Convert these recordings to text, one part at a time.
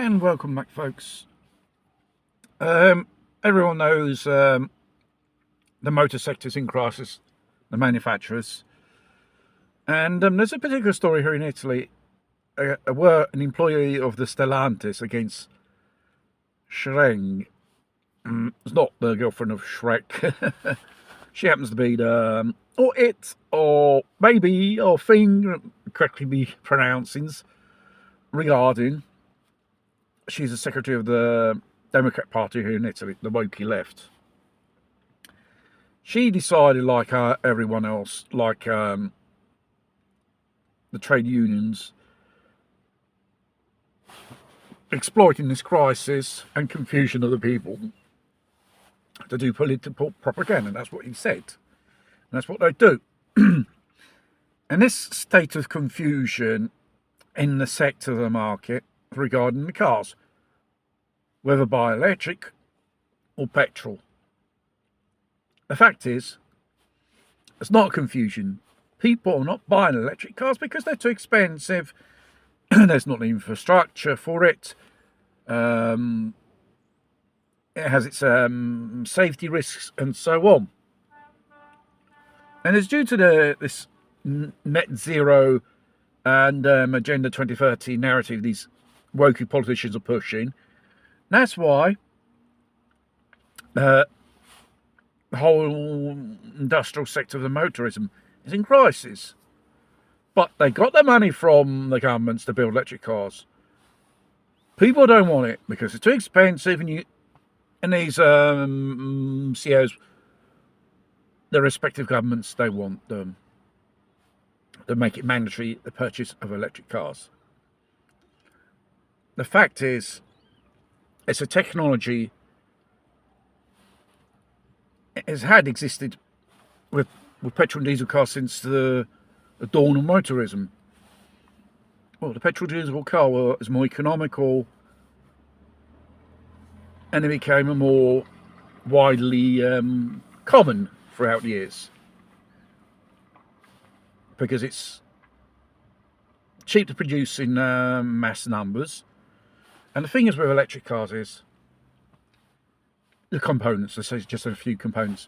And welcome back, folks. Everyone knows the motor sector's in crisis, the manufacturers. And there's a particular story here in Italy where an employee of the Stellantis against Schreng. It's not the girlfriend of Shrek. She happens to be the, or it, or maybe, or thing, correctly be pronouncing, regarding. She's the secretary of the Democrat Party here in Italy, the wokey left. She decided, like everyone else, like the trade unions, exploiting this crisis and confusion of the people to do political propaganda. That's what he said. And that's what they do. And this state of confusion in the sector of the market regarding the cars, whether by electric or petrol. The fact is, it's not confusion. People are not buying electric cars because they're too expensive. There's not the infrastructure for it. It has its safety risks and so on. And it's due to this net zero and Agenda 2030 narrative these wokey politicians are pushing. That's why the whole industrial sector of the motorism is in crisis. But they got the money from the governments to build electric cars. People don't want it because it's too expensive, and these CEOs, the respective governments, they want them to make it mandatory the purchase of electric cars. The fact is, it's a technology it has had existed with petrol and diesel cars since the dawn of motorism. Well, the petrol diesel car was more economical, and it became a more widely common throughout the years because it's cheap to produce in mass numbers. And the thing is with electric cars is the components. Let's say just a few components.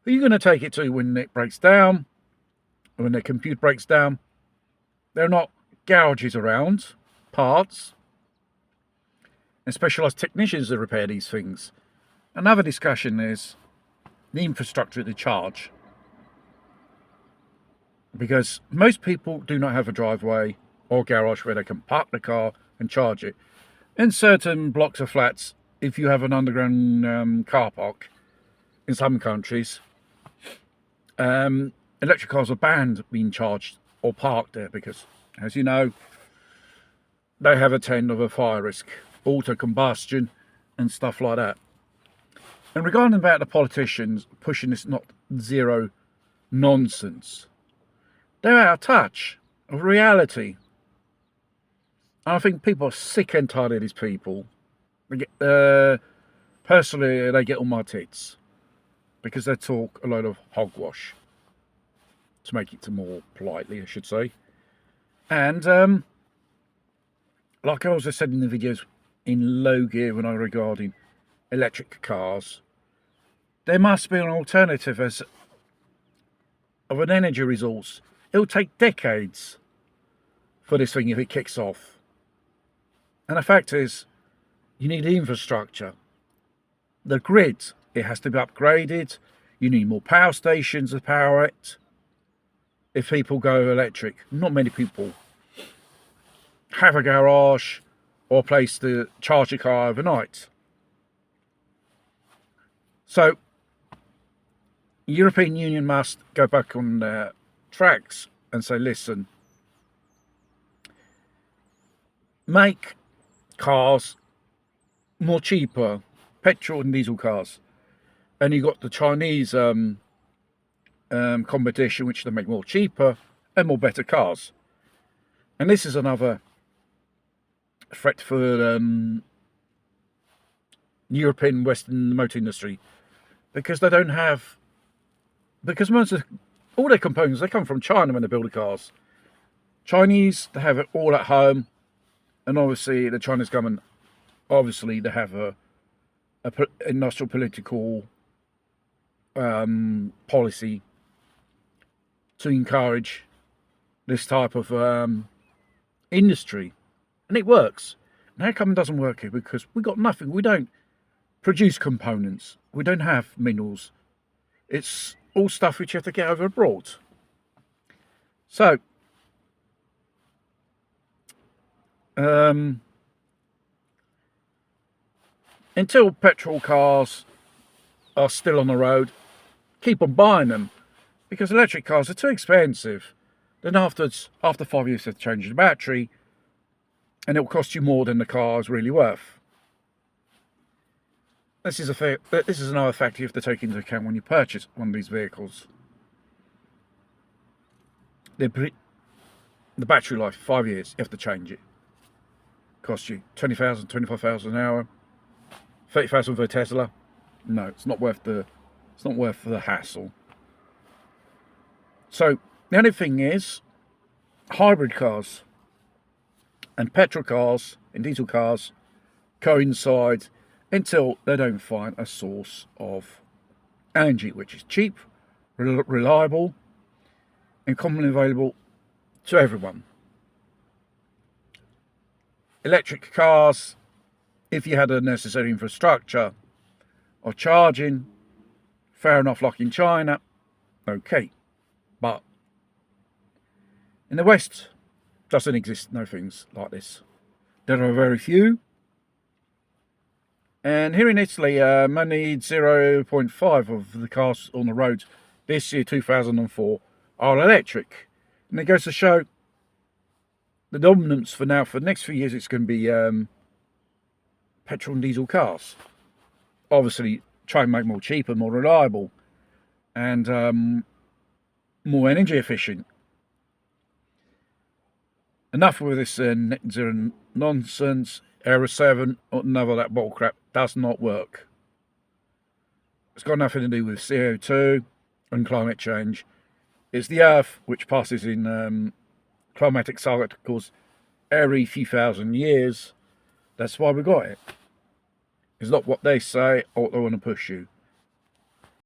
Who are you going to take it to when it breaks down? When the computer breaks down? There are not garages around, parts, and specialised technicians that repair these things. Another discussion is the infrastructure to charge. Because most people do not have a driveway or garage where they can park the car and charge it. In certain blocks of flats, if you have an underground car park, in some countries, electric cars are banned being charged or parked there because, as you know, they have a trend of a fire risk, auto combustion and stuff like that. And regarding about the politicians pushing this not zero nonsense, they're out of touch of reality. I think people are sick and tired of these people. Personally, they get on my tits because they talk a load of hogwash, to make it more politely, I should say. And like I also said in the videos in low gear when I regarding electric cars, there must be an alternative of an energy resource. It'll take decades for this thing if it kicks off. And the fact is, you need infrastructure. The grid, it has to be upgraded. You need more power stations to power it. If people go electric, not many people have a garage or a place to charge a car overnight. So, the European Union must go back on their tracks and say, listen, make cars more cheaper, petrol and diesel cars. And you got the Chinese competition, which they make more cheaper and more better cars. And this is another threat for the European Western motor industry, because they don't have, because most of all their components, they come from China when they build the cars. Chinese, they have it all at home, and obviously the Chinese government obviously they have a industrial political policy to encourage this type of industry, and it works. And how come it doesn't work here? Because we got nothing. We don't produce components. We don't have minerals. It's all stuff which you have to get over abroad. So, until petrol cars are still on the road, keep on buying them, because electric cars are too expensive. Then after 5 years, you have to change the battery, and it will cost you more than the car is really worth. This is another factor you have to take into account when you purchase one of these vehicles. The battery life, 5 years, you have to change it. Cost you 20,000, 25,000 an hour, 30,000 for a Tesla. No, it's not worth the hassle. So the only thing is, hybrid cars and petrol cars and diesel cars coincide until they don't find a source of energy which is cheap, reliable, and commonly available to everyone. Electric cars, if you had the necessary infrastructure of charging, fair enough, like in China, okay. But in the West, doesn't exist no things like this. There are very few. And here in Italy, only 0.5 of the cars on the roads this year, 2004, are electric. And it goes to show the dominance for now, for the next few years, it's going to be petrol and diesel cars. Obviously, try and make more cheaper, more reliable, and more energy efficient. Enough with this net zero nonsense. Euro 7, or none of that bull crap, does not work. It's got nothing to do with CO2 and climate change. It's the Earth which passes in climatic cycles every few thousand years. That's why we got it. It's not what they say or what they want to push you.